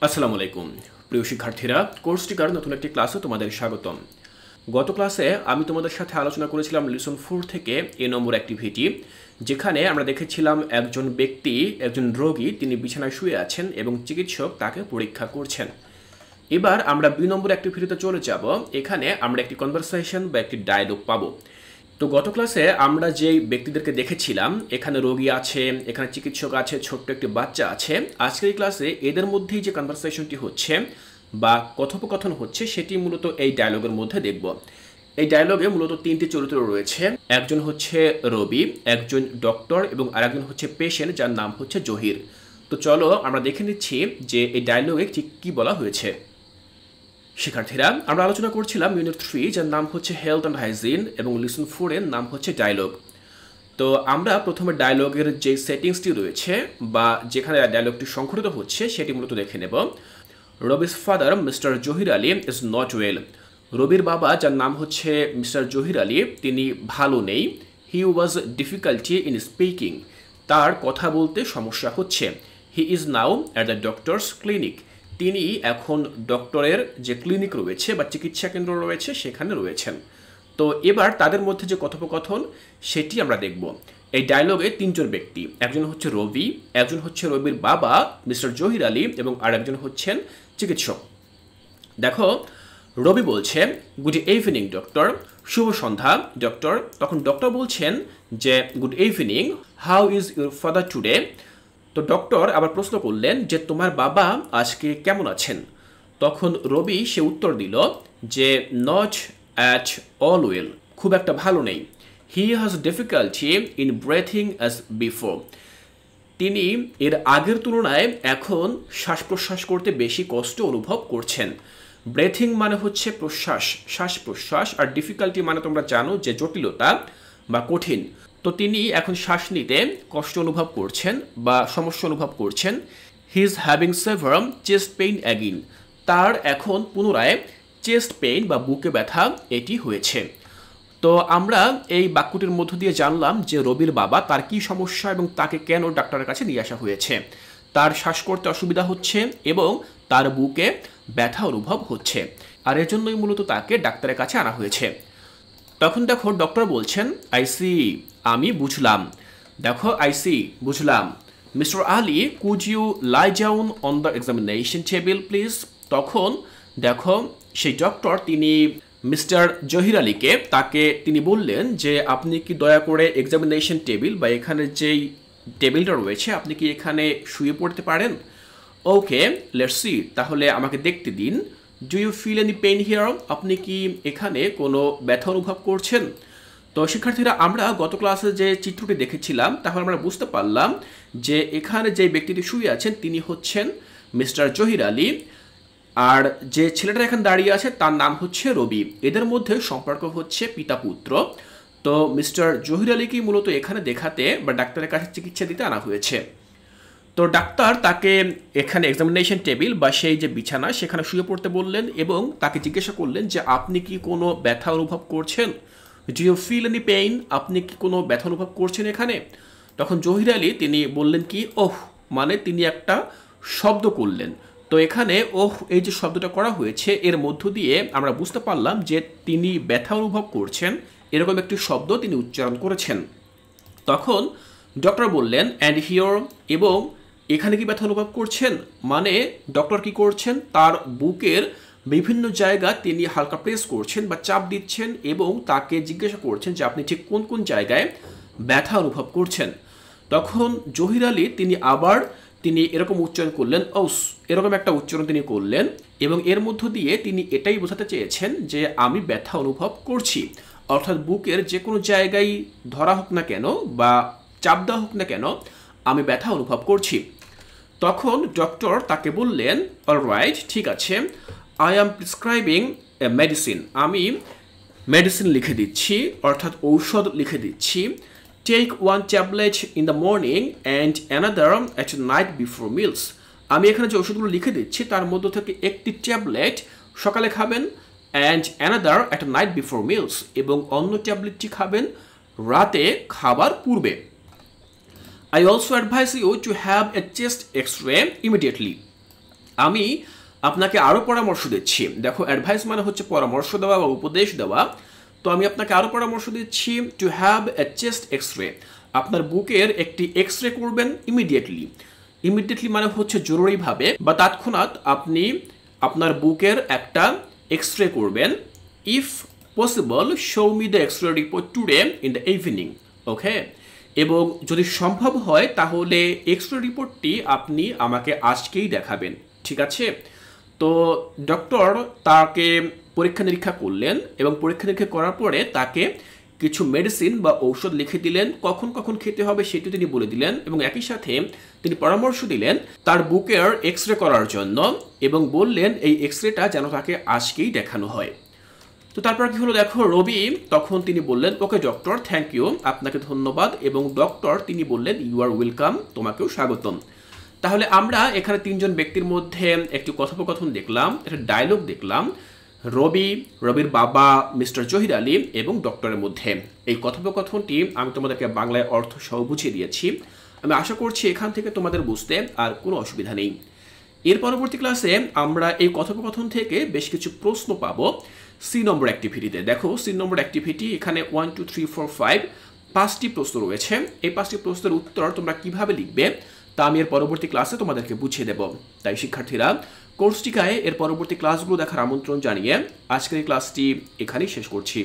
আসসালামু আলাইকুম প্রিয় শিক্ষার্থীরা, কোর্স টিকার নতুন একটি ক্লাসে তোমাদের স্বাগতম। গত ক্লাসে আমি তোমাদের সাথে আলোচনা করেছিলাম লেসন 4 থেকে নম্বর অ্যাক্টিভিটি, যেখানে আমরা দেখেছিলাম একজন ব্যক্তি, একজন রোগী, তিনি বিছানায় শুয়ে আছেন এবং চিকিৎসক তাকে পরীক্ষা করছেন। এবার আমরা নম্বর অ্যাক্টিভিটিতে চলে যাব। এখানে আমরা একটি কনভারসেশন বা একটি ডায়লগ পাবো। তো গত ক্লাসে আমরা যেই ব্যক্তিদেরকে দেখেছিলাম, এখানে রোগী আছে, এখানে চিকিৎসক আছে, ছোট্ট একটি বাচ্চা আছে। আজকের ক্লাসে এদের মধ্যেই যে কনভারসেশনটি হচ্ছে বা কথোপকথন হচ্ছে সেটি মূলত এই ডায়লগের মধ্যে দেখব। এই ডায়লগে মূলত তিনটি চরিত্র রয়েছে। একজন হচ্ছে রবি, একজন ডক্টর এবং আরেকজন হচ্ছে পেশেন্ট, যার নাম হচ্ছে জহির। তো চলো আমরা দেখে নিচ্ছি যে এই ডায়লগে ঠিক কী বলা হয়েছে। শিক্ষার্থীরা, আমরা আলোচনা করছিলাম ইউনিট 3, যার নাম হচ্ছে হেলথ অ্যান্ড হাইজিন, এবং লেসন 4 এর নাম হচ্ছে ডায়লগ। তো আমরা প্রথমে ডায়লগের যে সেটিংসটি রয়েছে বা যেখানে ডায়লগটি সংঘটিত হচ্ছে সেটি মূলত দেখে নেব। Rubik's father mister Zahir Ali is not well. রবির বাবা, যার নাম হচ্ছে মিস্টার জহির আলী, তিনি ভালো নেই। হি ওয়াজ ডিফিকাল্টি ইন স্পিকিং। তার কথা বলতে সমস্যা হচ্ছে। He is now at the doctors clinic. তিনি এখন ডক্টরের যে ক্লিনিক রয়েছে বা চিকিৎসা কেন্দ্র রয়েছে সেখানে রয়েছেন। তো এবার তাদের মধ্যে যে কথোপকথন সেটি আমরা দেখব। এই ডায়লগে তিনজন ব্যক্তি, একজন হচ্ছে রবি, একজন হচ্ছে রবির বাবা মিস্টার জহির আলী এবং আরেকজন হচ্ছেন চিকিৎসক। দেখো, রবি বলছে গুড ইভিনিং ডক্টর, শুভ সন্ধ্যা ডক্টর। তখন ডক্টর বলছেন যে good evening, how is your father today. তো ডক্টর আবার প্রশ্ন করলেন যে তোমার বাবা আজকে কেমন আছেন। তখন রবি সে উত্তর দিল যে নট অ্যাট অল ওয়েল, খুব একটা ভালো নেই। He has difficulty in breathing as before. তিনি এর আগের তুলনায় এখন শ্বাস প্রশ্বাস করতে বেশি কষ্ট অনুভব করছেন। ব্রেথিং মানে হচ্ছে প্রশ্বাস, শ্বাস প্রশ্বাস, আর ডিফিকাল্টি মানে তোমরা জানো যে জটিলতা বা কঠিন। তো তিনি এখন শ্বাস নিতে কষ্ট অনুভব করছেন বা সমস্যা অনুভব করছেন। He is having severe chest pain again. তার এখন পুনরায় চেস্ট পেইন বা বুকে ব্যথা এটি হয়েছে। তো আমরা এই বাক্যটির মধ্য দিয়ে জানলাম যে রবির বাবা, তার কি সমস্যা এবং তাকে কেন ডাক্তারের কাছে নিয়ে আসা হয়েছে। তার শ্বাস করতে অসুবিধা হচ্ছে এবং তার বুকে ব্যথা অনুভব হচ্ছে, আর এজন্যই মূলত তাকে ডাক্তারের কাছে আনা হয়েছে। তখন দেখো ডক্টর বলছেন আই সি, আমি বুঝলাম। দেখো আই সি, বুঝলাম। Mister Ali, could you lie down on the examination table please. তখন দেখো সেই ডক্টর তিনি মিস্টার জহির আলীকে তিনি বললেন যে আপনি কি দয়া করে এক্সামিনেশন টেবিল বা এখানে যেই টেবিলটা রয়েছে আপনি কি এখানে শুয়ে পড়তে পারেন। ওকে, লেটস সি, তাহলে আমাকে দেখতে দিন। Do you feel any pain here. আপনি কি এখানে কোনো ব্যথা অনুভব করছেন। তো শিক্ষার্থীরা, আমরা গত ক্লাসে যে চিত্রটি দেখেছিলাম তাহলে আমরা বুঝতে পারলাম যে এখানে যে ব্যক্তিটি শুয়ে আছেন তিনি হচ্ছেন মিস্টার জহির আলী, আর যে ছেলেটা এখানে দাঁড়িয়ে আছে তার নাম হচ্ছে রবি। এদের মধ্যে সম্পর্ক হচ্ছে পিতা পুত্র। তো মিস্টার জহির আলীকে মূলত এখানে দেখাতে বা ডাক্তারের কাছে চিকিৎসা দিতে আনা হয়েছে। তো ডাক্তার তাকে এখানে এক্সামিনেশন টেবিল বা সেই যে বিছানা সেখানে শুয়ে পড়তে বললেন এবং তাকে জিজ্ঞাসা করলেন যে আপনি কি কোনো ব্যথা অনুভব করছেন। Do you feel any pain. আপনি কি কোনো ব্যথা অনুভব করছেন এখানে। তখন জহির আলী তিনি বললেন কি ওহ, মানে তিনি একটা শব্দ করলেন। তো এখানে ওহ এই যে শব্দটা করা হয়েছে এর মধ্য দিয়ে আমরা বুঝতে পারলাম যে তিনি ব্যথা অনুভব করছেন, এরকম একটি শব্দ তিনি উচ্চারণ করেছেন। তখন ডক্টর বললেন অ্যান্ড হিওর, এবং এখানে কি ব্যথা অনুভব করছেন। মানে ডক্টর কি করছেন, তার বুকের বিভিন্ন জায়গা তিনি হালকা প্রেস করছেন বা চাপ দিচ্ছেন এবং তাকে জিজ্ঞাসা করছেন যে আপনি ঠিক কোন কোন জায়গায় ব্যথা অনুভব করছেন। তখন জহির আলী তিনি এরকম উচ্চারণ করলেন, ওস, এরকম একটা উচ্চারণ তিনি করলেন এবং এর মধ্য দিয়ে তিনি এটাই বোঝাতে চেয়েছেন যে আমি ব্যথা অনুভব করছি, অর্থাৎ বুকের যে কোনো জায়গায় ধরা হোক না কেন বা চাপ দেওয়া হোক না কেন আমি ব্যথা অনুভব করছি। তখন ডক্টর তাকে বললেন অলরাইট, ঠিক আছে, I am prescribing a medicine. আমি মেডিসিন লিখে দিচ্ছি, অর্থাৎ ঔষধ লিখে দিচ্ছি। Take one tablet in the morning and another at night before meals. আমি এখানে যে ওষুধগুলো লিখে দিচ্ছি তার মধ্য থেকে একটি ট্যাবলেট সকালে খাবেন, and another at night before meals, এবং অন্য ট্যাবলেটটি খাবেন রাতে খাবার পূর্বে। I also advise you to have a chest X-ray immediately. আমি আপনাকে আরও পরামর্শ দিচ্ছি। দেখো, অ্যাডভাইস মানে হচ্ছে পরামর্শ দেওয়া বা উপদেশ দেওয়া। তো আমি আপনাকে আরও পরামর্শ দিচ্ছি to have a chest X ray. আপনার বুকের একটি এক্স রে করবেন ইমিডিয়েটলি। ইমিডিয়েটলি মানে হচ্ছে জরুরিভাবে বা তৎক্ষণাৎ আপনি আপনার বুকের একটা এক্স রে করবেন। If possible show me the X ray report today in the evening. Okay, এবং যদি সম্ভব হয় তাহলে এক্স রে রিপোর্টটি আপনি আমাকে আজকেই দেখাবেন, ঠিক আছে? তো ডক্টর তাকে পরীক্ষা নিরীক্ষা করলেন এবং পরীক্ষা নিরীক্ষা করার পরে তাকে কিছু মেডিসিন বা ঔষধ লিখে দিলেন। কখন কখন খেতে হবে সেটি তিনি বলে দিলেন এবং একই সাথে তিনি পরামর্শ দিলেন তার বুকের এক্স রে করার জন্য এবং বললেন এই এক্স রেটা যেন তাকে আজকেই দেখানো হয়। তো তারপর কি হলো দেখো, রবি তখন তিনি বললেন ওকে ডক্টর, থ্যাংক ইউ, আপনাকে ধন্যবাদ, এবং ডক্টর তিনি বললেন ইউ আর ওয়েলকাম, তোমাকেও স্বাগতম। তাহলে আমরা এখানে তিনজন ব্যক্তির মধ্যে একটি কথোপকথন দেখলাম, একটা ডায়লগ দেখলাম, রবির বাবা মিস্টার জহির আলী এবং ডক্টরের মধ্যে। এই কথোপকথনটি আমি তোমাদেরকে বাংলায় অর্থ সহ বুঝিয়ে দিয়েছি। আমি আশা করছি এখান থেকে তোমাদের বুঝতে আর কোনো অসুবিধা নেই। এর পরবর্তী ক্লাসে আমরা এই কথোপকথন থেকে বেশ কিছু প্রশ্ন পাবো সি নম্বর অ্যাক্টিভিটিতে। দেখো, সি নম্বর অ্যাক্টিভিটি এখানে 1 2 3 4 5 5টি প্রশ্ন রয়েছে। এই 5টি প্রশ্নের উত্তর তোমরা কিভাবে লিখবে তা আমি এর পরবর্তী ক্লাসে তোমাদেরকে বুঝিয়ে দেব। তাই শিক্ষার্থীরা, কোর্সটিকায় এর পরবর্তী ক্লাসগুলো দেখার আমন্ত্রণ জানিয়ে আজকের এই ক্লাসটি এখানেই শেষ করছি।